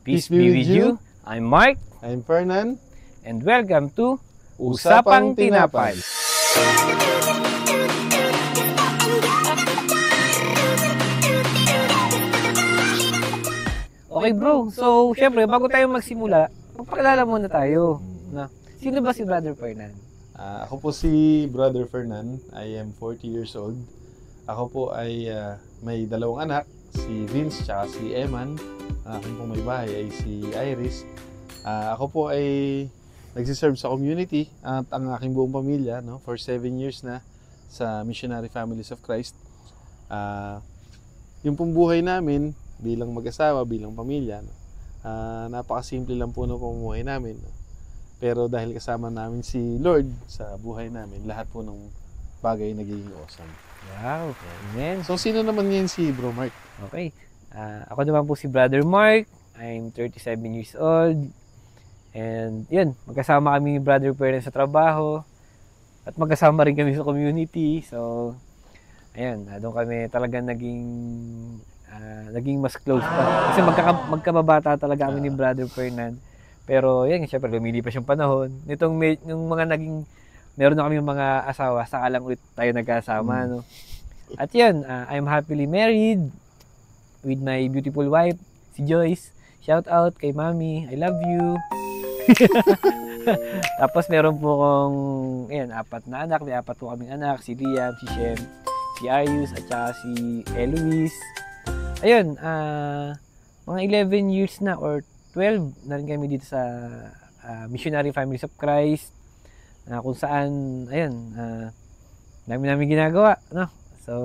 Peace be with you. I'm Mark. I'm Fernan. And welcome to Usapang Tinapay. Okay bro, so syempre bago tayo magsimula, magpakilala muna tayo. Sino ba si Brother Fernan? Ako po si Brother Fernan. I am 40 years old. Ako po ay may dalawang anak, si Vince at si Eman. Aking pong may bahay ay si Iris. Ako po ay nagsiserve sa community at ang aking buong pamilya for 7 years na sa Missionary Families of Christ. Yung pong buhay namin bilang mag-asawa, bilang pamilya, napakasimple lang po ng pamumuhay namin. Pero dahil kasama namin si Lord sa buhay namin, lahat po ng bagay nagiging awesome. Wow, amen. So sino naman ngayon si Bro Mark? Okay, ako naman po si Brother Mark. I'm 37 years old. And yun, magkasama kami ni Brother Fernan sa trabaho. At magkasama rin kami sa community. So, ayun, doon kami talagang naging mas close pa. Kasi magkababata talaga kami ni Brother Fernan. Pero yan, syempre lumilipas yung panahon. Nung meron na kami mga asawa, saka lang ulit tayo nagkasama. No? At yan, I'm happily married with my beautiful wife, si Joyce. Shout out kay Mami, I love you. Tapos meron po akong apat na anak. May apat po kaming anak, si Liam, si Shem, si Arius, at saka si Eloise. Ayun, mga 11 years na or 12 na rin kami dito sa Missionary Families of Christ, kung saan, ayun, dami namin ginagawa, no? So,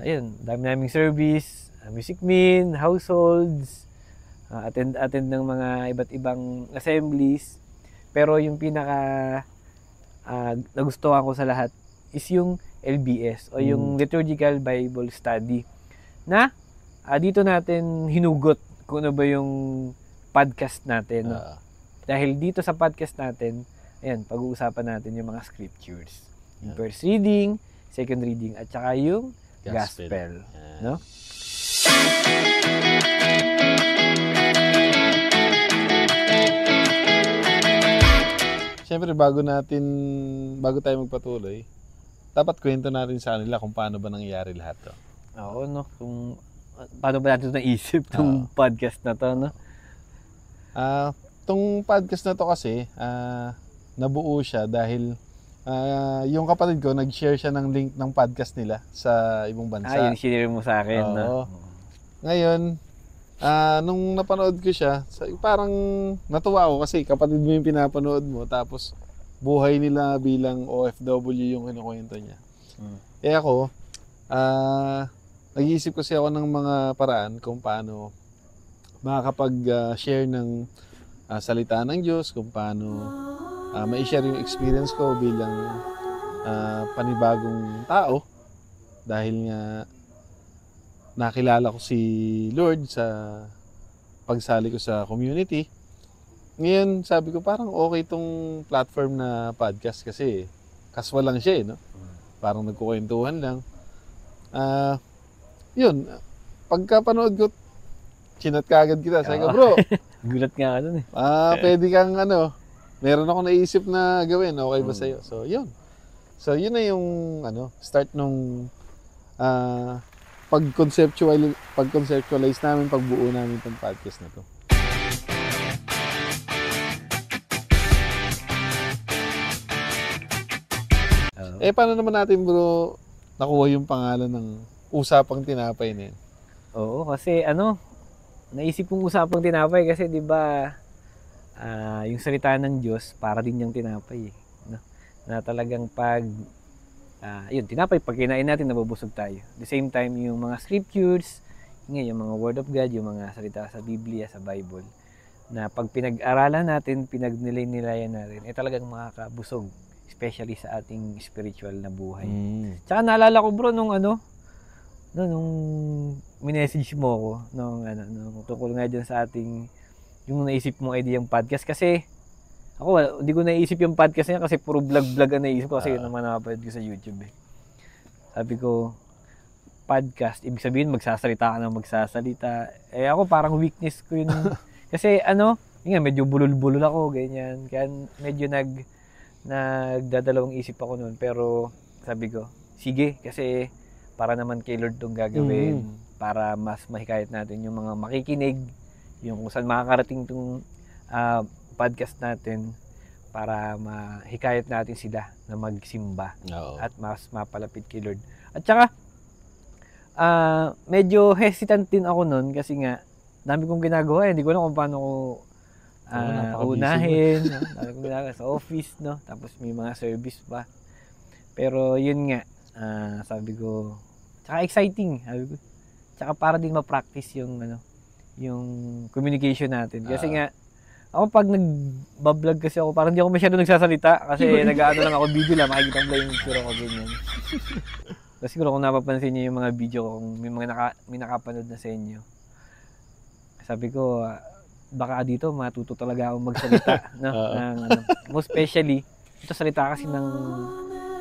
ayun, dami naming service, music min, households, attend ng mga iba't ibang assemblies. Pero yung pinaka nagustuhan ko sa lahat is yung LBS o yung Liturgical Bible Study na dito natin hinugot kung ano ba yung podcast natin. No? Dahil dito sa podcast natin, ayan, pag-uusapan natin yung mga scriptures. Yung first reading, second reading, at saka yung gospel. No? Siyempre, bago tayo magpatuloy, dapat kwento natin sa kanila kung paano ba nangyayari lahat to. Oo, no? Kung paano ba natin naisip itong podcast na to, no? Itong podcast na to kasi, nabuo siya dahil yung kapatid ko, nag-share siya ng link ng podcast nila sa ibang bansa. Yung share mo sa akin, no? Ngayon, nung napanood ko siya, parang natuwa ako kasi kapatid mo yung pinapanood mo, tapos buhay nila bilang OFW yung kinukwento niya. Ako, nag-iisip kasi ako ng mga paraan kung paano makakapag-share ng salita ng Diyos, kung paano ma-share yung experience ko bilang panibagong tao dahil nga nakilala ko si Lord sa pagsali ko sa community. Ngayon, sabi ko parang okay tong platform na podcast kasi casual lang siya, no? Parang nagkukwentuhan lang. Yun, pagkapanood ko, chinat ka agad kita. Sabi ko, bro, gulat nga ka dun eh. Pwede kang meron ako naisip na gawin. Okay ba sa'yo? So, yun. So, yun na yung start nung pag-conceptualize namin, pagbuo namin itong podcast na to. Paano naman natin, bro, nakuha yung pangalan ng Usapang Tinapay na yun? Oo, kasi naisip kong Usapang Tinapay kasi 'di ba yung salita ng Diyos para din yung tinapay, no? Na talagang yun, tinapay pag kinain natin nabubusog tayo. At the same time yung mga scriptures, yung mga word of God, yung mga salita sa Biblia, sa Bible, na pag pinag-aralan natin, pinagnilay-nilayan natin, talagang makakabusog, especially sa ating spiritual na buhay. Tsaka naalala ko bro nung minessage mo ako nung tungkol nga dyan sa ating yung naisip mong idea yung podcast kasi ako hindi ko naisip yung podcast niya kasi puro vlog ang naisip ko kasi yun naman napapanood ko sa YouTube eh. Sabi ko podcast, ibig sabihin magsasalita ka ng magsasalita. Eh ako parang weakness ko yun. Kasi yun nga, medyo bulol-bulol ako, ganyan. Kaya medyo nagdadalawang isip ako noon. Pero sabi ko, sige, kasi para naman kay Lord itong gagawin. Para mas mahikayat natin yung mga makikinig, yung kung saan makakarating itong podcast natin, para mahikayat natin sila na magsimba. Oo. At mas mapalapit kay Lord. At saka, medyo hesitant din ako nun kasi nga, dami kong ginagawa. Hindi ko alam kung paano ko unahin. Dami kong ginagawa sa office, no? Tapos may mga service pa. Pero yun nga, sabi ko, tsaka exciting. Sabi ko, tsaka para din ma-practice yung communication natin. Kasi nga, ako pag nag-vlog kasi ako, parang hindi ako masyado nagsasalita kasi nag-ano lang ako video lang, makikita mo lang yung itsura ko ganyan. Kasi siguro kung napapansin niyo yung mga video ko, kung may nakapanood na sa inyo, sabi ko, baka dito matuto talaga akong magsalita. No? Most especially, ito salita kasi ng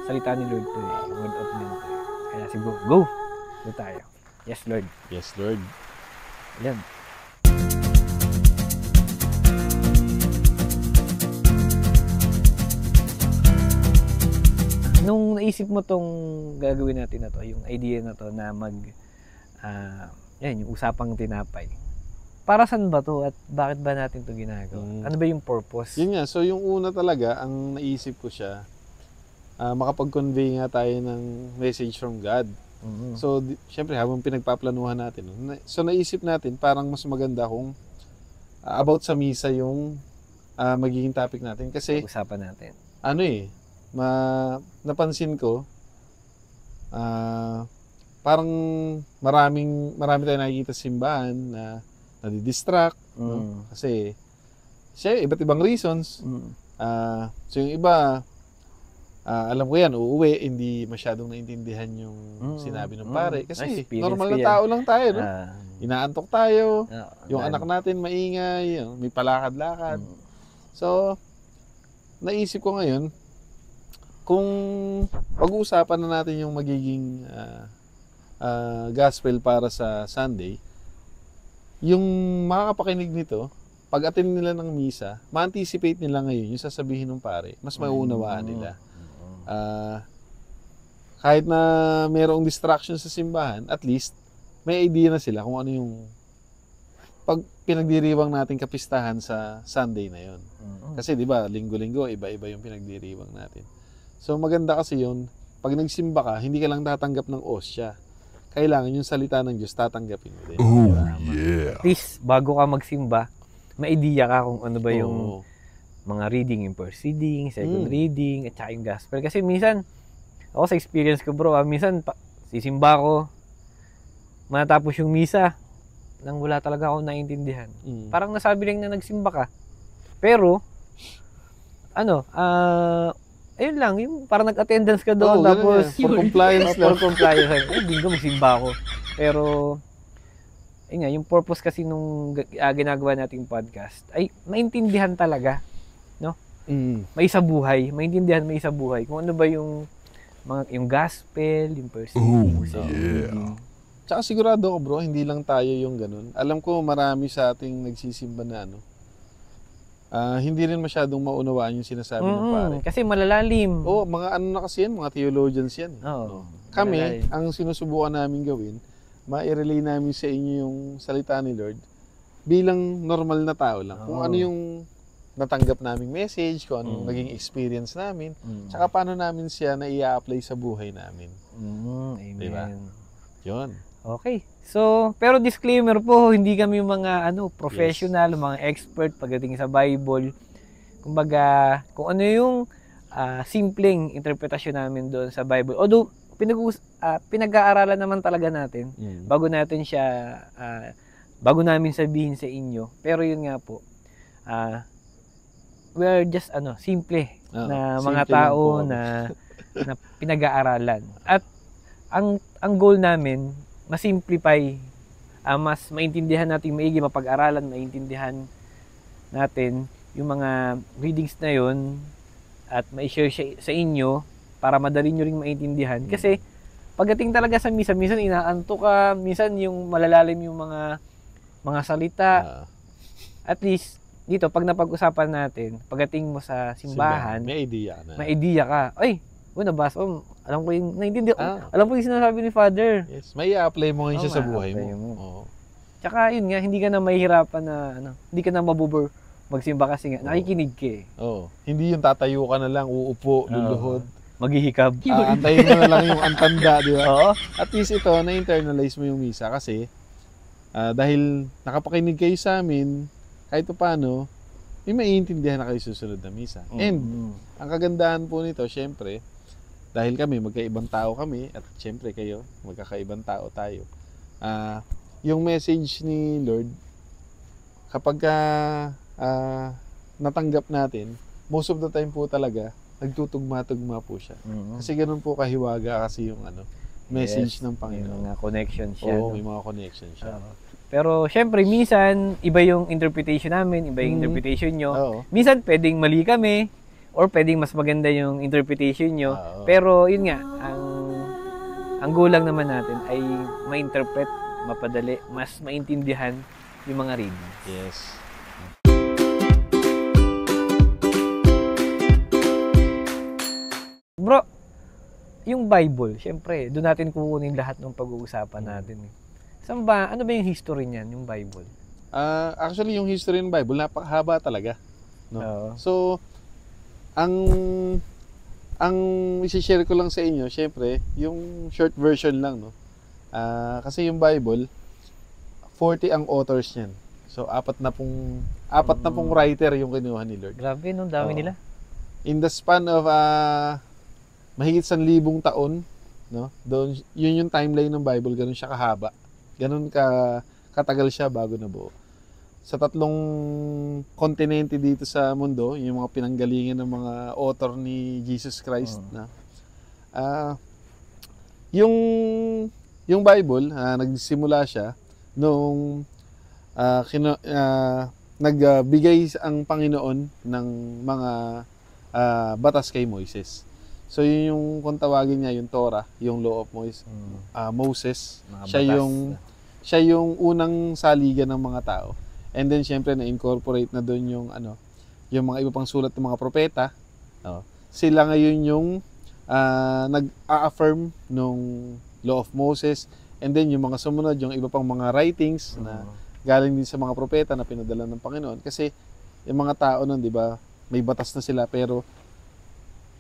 salita ni Lord to word of man to. Kaya siguro, go tayo. Yes, Lord. Yes, Lord. Ayan. Nung naisip mo tong gagawin natin na to, yung idea na to na yung usapang tinapay. Para saan ba to at bakit ba natin to ginagawa? Ano ba yung purpose? Yun nga, so yung una talaga, ang naisip ko siya, makapag-convey nga tayo ng message from God. So, syempre, habang pinagpaplanuhan natin, so naisip natin, parang mas maganda kung about sa misa yung magiging topic natin. Kasi, usapan natin. Napansin ko, parang marami tayong nakikita sa simbahan na nadidistract, no? Kasi siya iba't ibang reasons. So yung iba, alam ko yan, uuwi, hindi masyadong naintindihan yung sinabi ng pare. Kasi normal na tao lang tayo, no? Inaantok tayo, yung anak natin maingay, may palakad-lakad. So, naisip ko ngayon, kung pag-uusapan na natin yung magiging gospel para sa Sunday, yung makakapakinig nito, pag attend nila ng misa, ma-anticipate nila ngayon yung sasabihin ng pare, mas mauunawaan nila. Kahit na mayroong distraction sa simbahan, at least may idea na sila kung ano yung pag pinagdiriwang natin kapistahan sa Sunday na yon. Kasi 'di ba, linggo-linggo iba-iba yung pinagdiriwang natin. So maganda kasi yun, pag nagsimba ka, hindi ka lang tatanggap ng osya. Kailangan yung salita ng Diyos tatanggapin mo din. At least, bago ka magsimba, may idea ka kung ano ba yung mga reading, yung first reading, second reading, at saka yung gospel. Kasi minsan, ako sa experience ko bro, minsan sisimba ko, matapos yung misa, nang wala talaga ako naiintindihan. Parang nasabi lang na nagsimba ka. Pero, ayun lang, yung parang nag-attendance ka doon, tapos for compliance lang. For compliance. Hindi ko magsimba ako. Pero, ayun nga, yung purpose kasi nung ginagawa nating podcast, ay maintindihan talaga, no? May isa buhay, maintindihan may isa buhay. Kung ano ba yung gospel, yung perceiving, Tsaka sigurado ko bro, hindi lang tayo yung ganun. Alam ko marami sa ating nagsisimba na hindi rin masyadong maunawaan yung sinasabi ng pare. Kasi malalalim. Mga na kasi yan, mga theologians yan. Kami, malalalim. Ang sinusubukan namin gawin, ma-relay namin sa inyo yung salita ni Lord bilang normal na tao lang. Kung ano yung natanggap naming message, kung ano yung naging experience namin, tsaka paano namin siya na i-apply sa buhay namin. Amen. Diba? Yun. Okay. So, pero disclaimer po, hindi kami mga professional, mga expert pagdating sa Bible. Kumbaga, kung ano yung simpleng interpretasyon namin doon sa Bible. Although, pinag-aaralan naman talaga natin bago namin sabihin sa inyo. Pero yun nga po, we're just simple na mga tao na pinag-aaralan. At ang goal namin, ma-simplify, mas maintindihan natin maigi, mapag-aralan, maintindihan natin yung mga readings na yun at ma-share sa inyo para madali nyo ring maintindihan. Kasi pagdating talaga sa misa, minsan inaantok ka, minsan yung malalalim yung mga salita. At least, dito, pag napag-usapan natin, pagdating mo sa simbahan, may idea na. may idea ka. Ay, nabasa ko, alam ko yung, alam ko yung sinasabi ni Father. Yes, may i-apply mo ngayon siya sa buhay mo. Oo. Tsaka yun nga, hindi ka na mahihirapan na, hindi ka na mabubur magsimba kasi nga, nakikinig ka eh. Oo. Hindi yung tatayo ka na lang, uupo, luluhod. Maghihikab. Antayin mo na lang yung antanda, di ba? Oo. At least ito, na-internalize mo yung misa kasi dahil nakapakinig kayo sa amin, kahit paano, may maiintindihan na kayo susunod na misa. And, ang kagandahan po nito, syempre, dahil kami, magkaibang tao kami, at syempre kayo, magkakaibang tao tayo. Yung message ni Lord, kapag natanggap natin, most of the time po talaga, nagtutugma-tugma po siya. Kasi ganun po kahiwaga kasi yung message ng Panginoon. May mga connection siya. Oo, may mga connection siya. Pero syempre, minsan, iba yung interpretation namin, iba yung interpretation nyo. Oo. Minsan, pwedeng mali kami, or pwedeng mas maganda yung interpretation nyo. Pero yun nga, ang gulang naman natin ay ma-interpret, mapadali, mas maintindihan yung mga readings. Yes. Bro, yung Bible, syempre, doon natin kukunin lahat ng pag-uusapan natin. Saan ba, ano ba yung history niyan, yung Bible? Actually, yung history ng Bible, napakahaba talaga. No? So, ang isi-share ko lang sa inyo, syempre, yung short version lang, no? Kasi yung Bible, 40 ang authors niyan. So, apat na pong writer yung kinuha ni Lord. Grabe, no? Dami nila. In the span of mahigit 1,000 taon, no? Doon, yun yung timeline ng Bible, ganun siya kahaba. Ganun katagal siya bago nabuo. Sa 3 kontinente dito sa mundo, yung mga pinanggalingan ng mga author ni Jesus Christ na yung Bible, nagsimula siya nung nagbigay ang Panginoon ng mga batas kay Moises. So yun yung kung tawagin niya yung Torah, yung Law of Moses. Siya yung unang saligan ng mga tao. And then syempre na-incorporate na doon yung yung mga iba pang sulat ng mga propeta. Sila ngayon yung nag-a-affirm nung Law of Moses. And then yung mga sumunod, yung iba pang mga writings na galing din sa mga propeta na pinadala ng Panginoon. Kasi yung mga tao nun, di ba, may batas na sila pero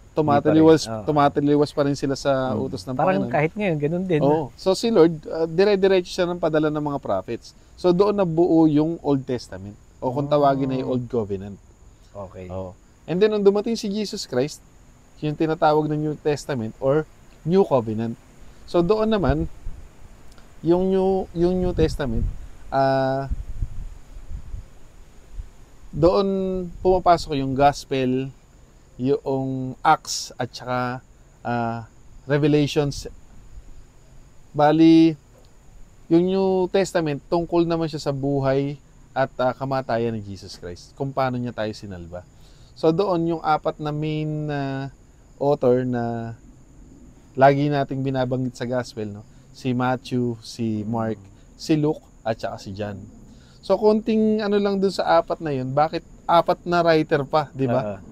tumataliwas pa rin sila sa utos ng Panginoon. Parang kahit ngayon, ganun din. So si Lord, dire-diretso siya ng padala ng mga prophets. So doon nabuo yung Old Testament. O kung tawagin na yung Old Covenant. Okay. And then nung dumating si Jesus Christ, yung tinatawag na New Testament or New Covenant. So doon naman, yung New Testament, doon pumapasok yung Gospel, yung Acts at saka Revelations. Bali, yung New Testament, tungkol naman siya sa buhay at kamatayan ni Jesus Christ. Kung paano niya tayo sinalba. So doon yung 4 na main author na lagi nating binabanggit sa Gospel, no? Si Matthew, si Mark, si Luke, at saka si John. So konting lang dun sa 4 na yun, bakit 4 na writer pa, di ba?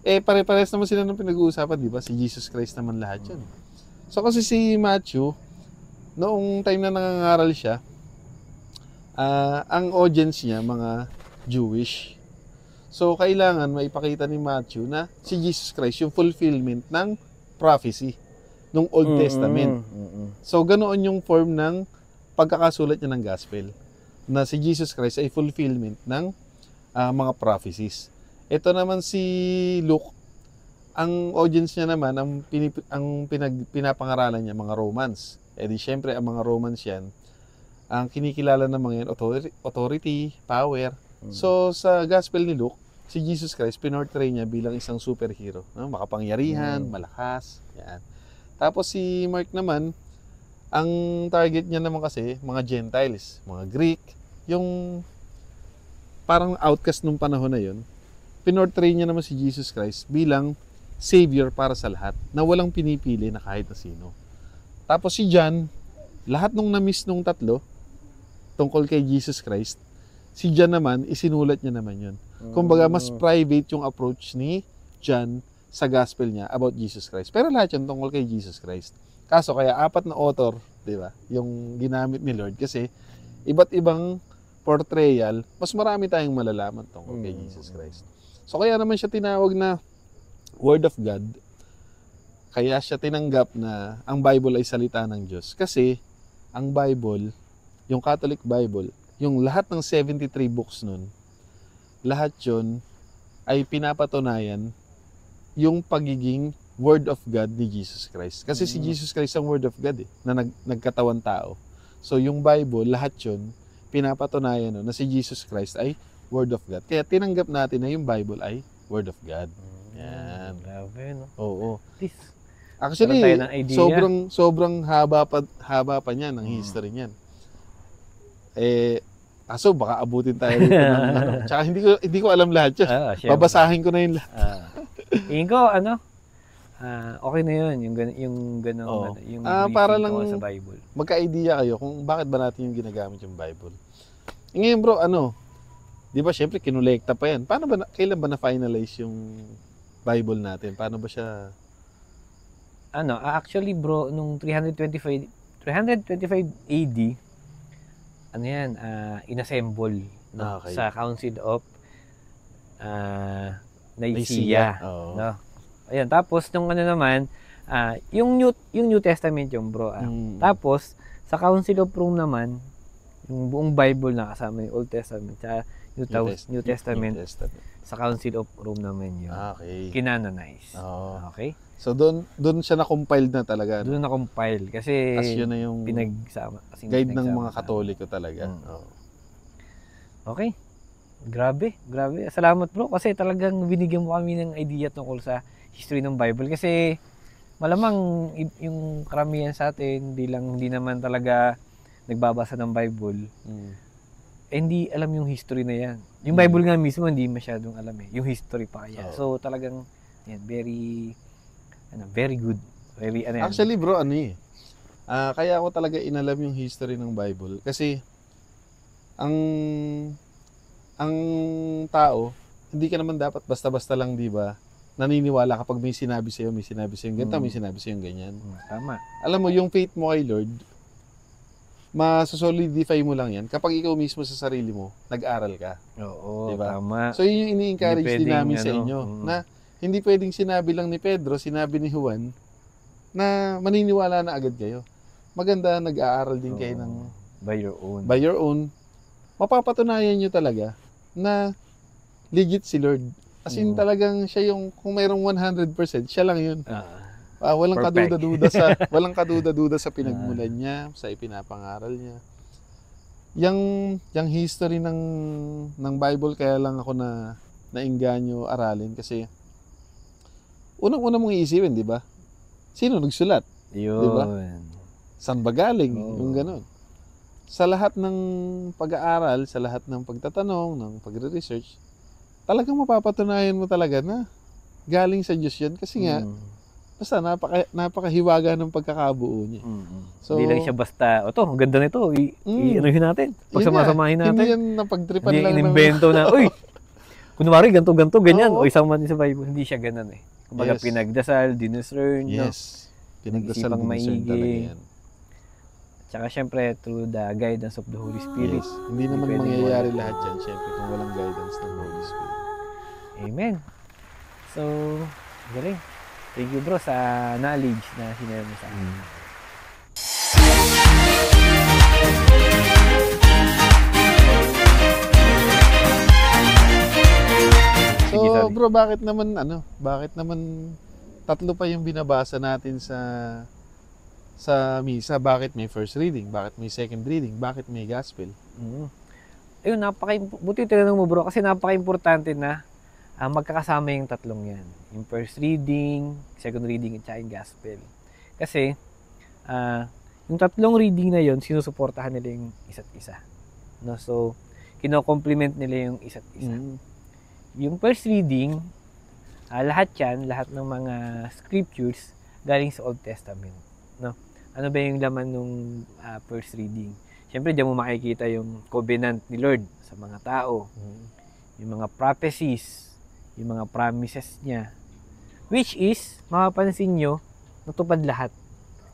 Pare-pares naman sila ng pinag-uusapan, di ba? Si Jesus Christ naman lahat yun. So kasi si Matthew, noong time na nangangaral siya, ang audience niya, mga Jewish. So kailangan maipakita ni Matthew na si Jesus Christ, yung fulfillment ng prophecy ng Old Testament. So ganoon yung form ng pagkakasulat niya ng Gospel. Na si Jesus Christ ay fulfillment ng mga prophecies. Ito naman si Luke, ang audience niya naman, ang pinapangaralan niya, mga Romans. Di syempre, ang mga Romans yan, ang kinikilala ng mga yan, authority, power. So, sa Gospel ni Luke, si Jesus Christ, pinortray niya bilang isang superhero. No? Makapangyarihan, malakas. Yan. Tapos si Mark naman, ang target niya naman kasi, mga Gentiles, mga Greek, yung parang outcast nung panahon na yun, pinortray niya naman si Jesus Christ bilang Savior para sa lahat, na walang pinipili na kahit na sino. Tapos si John, lahat nung na-miss nung tatlo, tungkol kay Jesus Christ, si John naman, isinulat niya naman yun. Kumbaga, mas private yung approach ni John sa gospel niya about Jesus Christ. Pero lahat yun tungkol kay Jesus Christ. Kaso kaya 4 na author, di ba, yung ginamit ni Lord kasi iba't ibang portrayal, mas marami tayong malalaman tungkol kay Jesus Christ. So kaya naman siya tinawag na Word of God. Kaya siya tinanggap na ang Bible ay salita ng Diyos. Kasi ang Bible, yung Catholic Bible, yung lahat ng 73 books nun, lahat yun ay pinapatunayan yung pagiging Word of God ni Jesus Christ. Kasi si Jesus Christ ang Word of God na nagkatawan tao. So yung Bible, lahat yun, pinapatunayan na si Jesus Christ ay Word of God. Kaya tinanggap natin na yung Bible ay Word of God. Yan. Grabe, no? Oo. Please. Actually, Tayo ng idea. sobrang haba pa niyan ng history niyan. Kaso baka abutin tayo dito ng ano. Tsaka hindi ko alam lahat 'yan. Babasahin ko na 'yung lahat. Tingin ko okay na 'yun, yung ganong yung para lang sa Bible. Magka-idea kayo kung bakit ba natin yung ginagamit yung Bible. Ngayon bro, 'di ba syempre kinolekta pa 'yan. Kailan ba na-finalize yung Bible natin? Paano ba siya actually bro, nung 325 AD, inassemble sa Council of Nicaea. No? Ayun, tapos nung naman, yung New Testament yung bro. Tapos sa Council of Rome naman, yung buong Bible na kasama yung Old Testament sa New Testament. Sa Council of Rome naman yun. Okay. Kinanonize. Okay? So doon siya na-compiled na talaga. Doon na-compile kasi yun na yung pinagsama. Guide ng mga Katoliko talaga. Okay. Grabe. Salamat bro kasi talagang binigyan mo kami ng idea tungkol sa history ng Bible kasi malamang yung karamihan sa atin hindi naman talaga nagbabasa ng Bible. Hindi alam yung history na yan. Yung Bible nga mismo hindi masyadong alam yung history pa kaya. So talagang very good. Very Actually bro, kaya ako talaga inalam yung history ng Bible kasi ang tao, hindi ka naman dapat basta-basta lang, di ba, naniniwala kapag may sinabi sa'yo ganito, may sinabi sa'yo ganyan. Tama. Alam mo, yung faith mo kay Lord, masosolidify mo lang yan kapag ikaw mismo sa sarili mo, nag-aral ka. Oo, diba? Tama. So yun yung ini-encourage din namin sa inyo, na hindi pwedeng sinabi lang ni Pedro, sinabi ni Juan, na maniniwala na agad kayo. Maganda, nag-aaral din kayo ng by your own. Mapapatunayan nyo talaga na legit si Lord. As in talagang siya yung, kung mayroong 100%, siya lang yun. Walang kaduda-duda sa pinagmulan niya, sa ipinapangaral niya. Yang history ng Bible, kaya lang ako nainganyo aralin kasi unang-una mong iisipin, di ba? Sino nagsulat? Yun. Di ba? Saan ba galing? Yung ganun. Sa lahat ng pag-aaral, sa lahat ng pagtatanong, ng pagre-research, talagang mapapatunayan mo talaga na galing sa Diyos yan. Kasi nga, basta napakahiwaga ng pagkakabuo niya. So, hindi lang siya basta, ang ganda nito, i-anuhin natin. Pagsamasamahin natin. Hindi yan napagtripan lang. Hindi inimbento na, kunwari, ganito, ganyan. O isama din sa Bible. Hindi siya ganun Kumbaga, pinagdasal, dinuscern. Yes. Pinagdasal, dinuscern talaga yan. Tsaka syempre, through the guidance of the Holy Spirit. Yes. Hindi naman mangyayari lahat yan, syempre, kung walang guidance ng Holy Spirit. Amen. So, galing. Thank you bro sa knowledge na sinare mo sa akin. So bro, bakit naman tatlo pa yung binabasa natin sa misa? Bakit may first reading? Bakit may second reading? Bakit may gospel? Ayun, buti tinanong mo bro kasi napaka-importante na magkakasama yung tatlong yan. Yung first reading, second reading, at yung gospel. Kasi, yung tatlong reading na yon sinusuportahan nila yung isa't isa. No? So, kino-complement nila yung isa't isa. Yung first reading, lahat ng mga scriptures galing sa Old Testament. No? Ano ba yung laman nung first reading? Siyempre, diyan mo makikita yung covenant ni Lord sa mga tao. Yung mga prophecies, yung mga promises niya. Which is, mapapansin nyo, natupad lahat.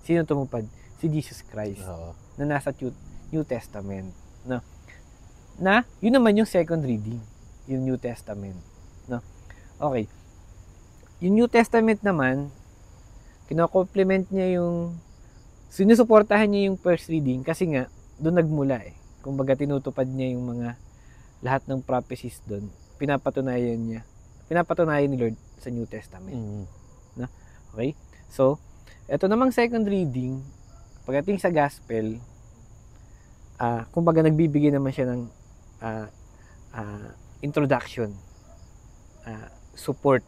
Sino tumupad? Si Jesus Christ. Na nasa New Testament. No? Na, yun naman yung second reading. Yung New Testament. No? Okay. Yung New Testament naman, kino-complement niya yung sinusuportahan niya yung first reading kasi nga, doon nagmula eh. Kumbaga tinutupad niya yung mga lahat ng prophecies doon. Pinapatunayan ni Lord sa New Testament. No? Okay? So, ito namang second reading, pagdating sa gospel, kumbaga nagbibigay naman siya ng introduction, support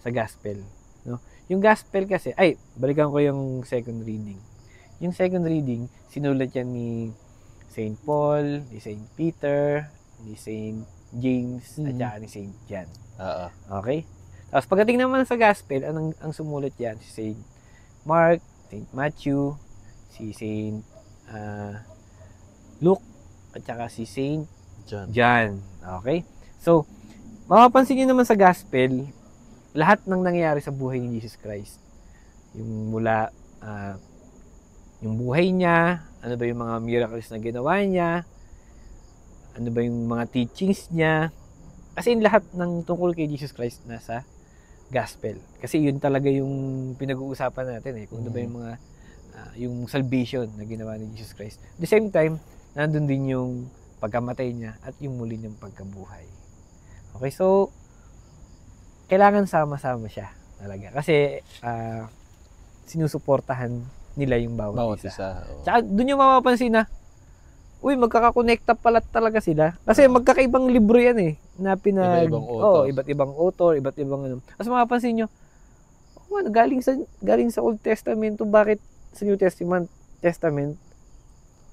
sa gospel. No? Yung gospel kasi, balikan ko yung second reading. Yung second reading, sinulat yan ni Saint Paul, ni Saint Peter, ni Saint James, at saka ni Saint John. Okay? Tapos pagdating naman sa gospel, ang sumulat yan? Si Saint Mark, Saint Matthew, si Saint Luke, at saka si Saint John. Okay? So, mapapansin nyo naman sa gospel, lahat ng nangyayari sa buhay ni Jesus Christ. Yung mula, yung buhay niya, ano ba yung mga miracles na ginawa niya, ano ba yung mga teachings niya. Kasi lahat ng tungkol kay Jesus Christ nasa gospel. Kasi yun talaga yung pinag-uusapan natin eh. Kung ano ba yung mga, yung salvation na ginawa ni Jesus Christ. At the same time, nandun din yung pagkamatay niya at yung muli niyang pagkabuhay. Okay, so, kailangan sama-sama siya talaga. Kasi, sinusuportahan nila yung bawat isa. Tsaka doon yung mapapansin na, magkakakonekta pala talaga sila. Kasi magkakaibang libro yan eh. Na iba't ibang author, iba't ibang ano. Kasi mapapansin nyo, galing sa Old Testament, bakit sa New Testament,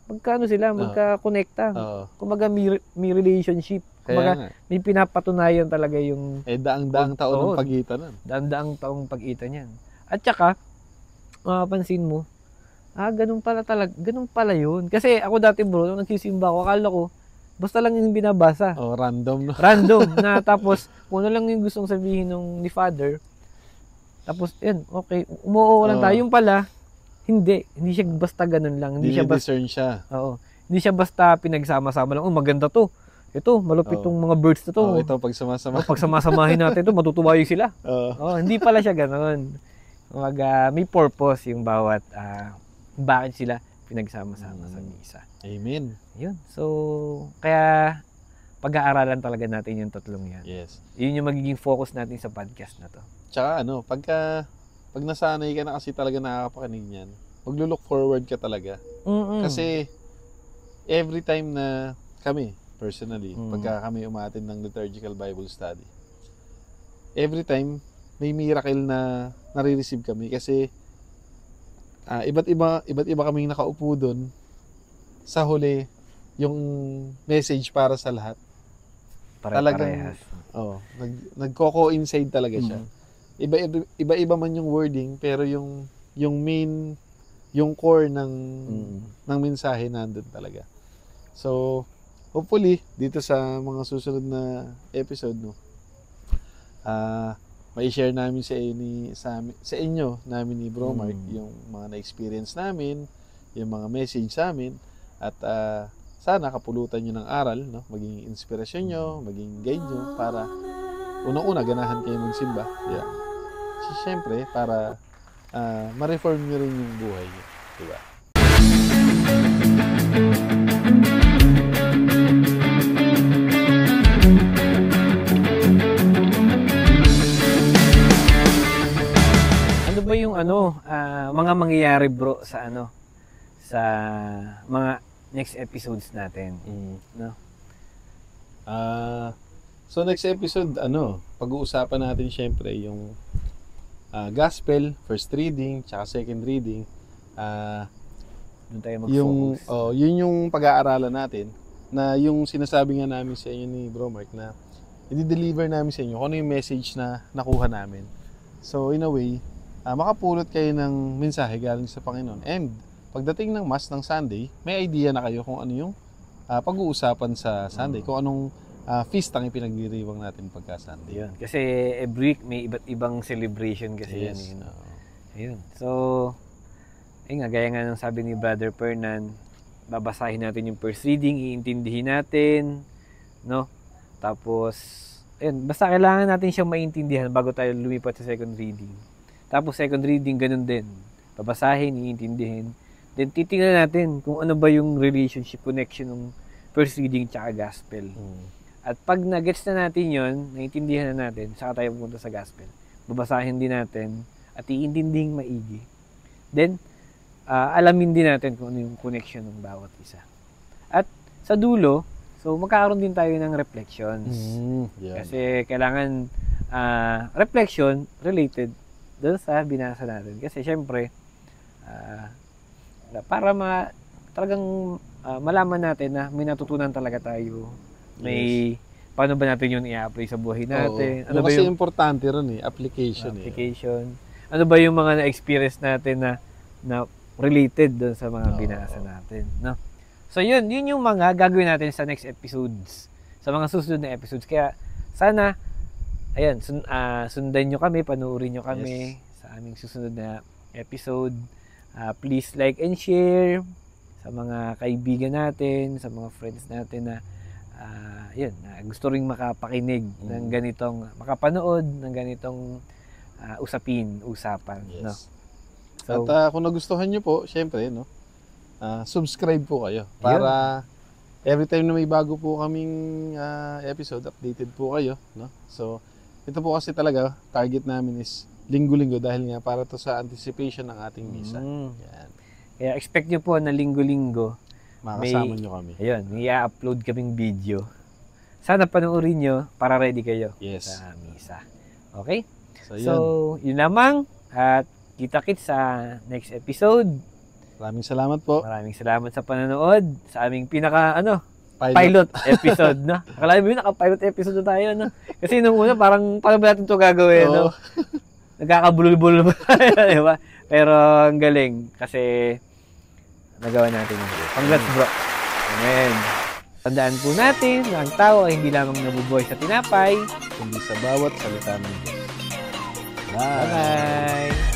magkano sila, magkakonekta. Kumbaga may relationship. Kumbaga may pinapatunayan talaga yung daang-daang taon ng pagitan nun. Daang-daang taong pagitan yan. At saka, mapapansin mo, ganun pala yun. Kasi ako dati bro, nung nagsisimba ako, akala ko, basta lang yung binabasa. Random, no? Random, na tapos, kung ano lang yung gustong sabihin ni Father, tapos, okay, umuo lang tayo. Yung pala, hindi siya basta ganun lang. Hindi siya basta, discern siya. Oo. Hindi siya basta pinagsama-sama lang, maganda to. Ito, malupit tong mga birds na to. Ito, pag sumasamahin natin ito, matutuwa yung sila. Hindi pala siya ganun. May purpose yung bawat bakit sila pinagsama-sama sa misa. Amen. Yun. So, kaya pag-aaralan talaga natin yung tatlong yan. Yes. Yun yung magiging focus natin sa podcast na to. Tsaka pag nasanay ka na kasi talaga nakakapakinig niyan, maglo-look forward ka talaga. Kasi every time na kami, personally, pagka kami umattend ng liturgical Bible study, every time may miracle na nare-receive kami kasi iba't iba kaming nakaupo doon. Sa huli, yung message para sa lahat. Talagang nagko-coincide talaga siya. Iba-iba man yung wording, pero yung main, yung core ng mensahe nandun talaga. So, hopefully, dito sa mga susunod na episode, no, mai-share namin sa inyo namin ni Bro Mark yung mga na-experience namin, yung mga message sa amin, at sana kapulutan nyo ng aral, no? Maging inspirasyon nyo, maging guide nyo para unang-una ganahan kayo magsimba. Yeah. Siyempre, para ma-reform nyo rin yung buhay nyo. Diba? Ano ba yung mga mangyayari bro sa sa mga next episodes natin, no? So next episode, pag-uusapan natin syempre yung gospel, first reading, tsaka second reading. Doon tayo mag-focus. Yun yung pag-aaralan natin, na yung sinasabi nga namin sa inyo ni Bro Mark na i-deliver namin sa inyo kung ano yung message na nakuha namin. So in a way, makapulot kayo ng mensahe galing sa Panginoon. And pagdating ng Mass ng Sunday, may idea na kayo kung ano yung pag-uusapan sa Sunday, kung anong feast ang ipinagdiriwang natin pagka Sunday. Yun. Kasi every week may iba't ibang celebration kasi yan. Yes. Ayun. So, ayun nga, gaya nga ng sabi ni Brother Fernan, babasahin natin yung first reading, iintindihin natin, no? Tapos, ayun, basta kailangan natin siyang maintindihan bago tayo lumipat sa second reading. Tapos second reading, ganun din. Babasahin, iintindihin. Then titingnan natin kung ano ba yung relationship, connection ng first reading tsaka gospel. At pag na-gets na natin yun, naiintindihan na natin, saka tayo pumunta sa gospel. Babasahin din natin at iintindihin maigi. Then, alamin din natin kung ano yung connection ng bawat isa. At sa dulo, so magkakaroon din tayo ng reflections. Kasi kailangan reflection related doon sa binasa natin. Kasi syempre, para talagang malaman natin na may natutunan talaga tayo. May paano ba natin yun i-apply sa buhay natin? Ano ba kasi yung importante ron application. Ano ba yung mga na-experience natin na related doon sa mga binasa natin, no? So yun yung mga gagawin natin sa next episodes, sa mga susunod na episodes. Kaya sana ayan, sundan nyo kami, panuorin nyo kami sa aming susunod na episode. Please like and share sa mga kaibigan natin, sa mga friends natin na gusto ring makapakinig ng ganitong, makapanood ng ganitong usapan. Yes. No? So, at kung nagustuhan nyo po, syempre, no, subscribe po kayo para every time na may bago po kaming episode, updated po kayo. No? So, ito po kasi talaga, target namin is linggo-linggo dahil nga para to sa anticipation ng ating misa. Yan. Kaya expect nyo po na linggo-linggo makasama nyo kami. Ayun, may i-upload kaming video. Sana panoorin nyo para ready kayo sa misa. Okay? So, yun lamang. At kita-kits sa next episode. Maraming salamat po. Maraming salamat sa panonood sa aming pilot episode, no? Akala mo yun, naka-pilot episode na tayo, no? Kasi nung una, parang paano ba natin ito gagawin, no? Nagkakabulol-bulol ba tayo, di ba? Pero ang galing kasi nagawa natin yun. Congrats, bro. Amen. Tandaan po natin na ang tao ay hindi lamang nabubuhay sa tinapay, kundi sa bawat salita ng Diyos. Bye-bye!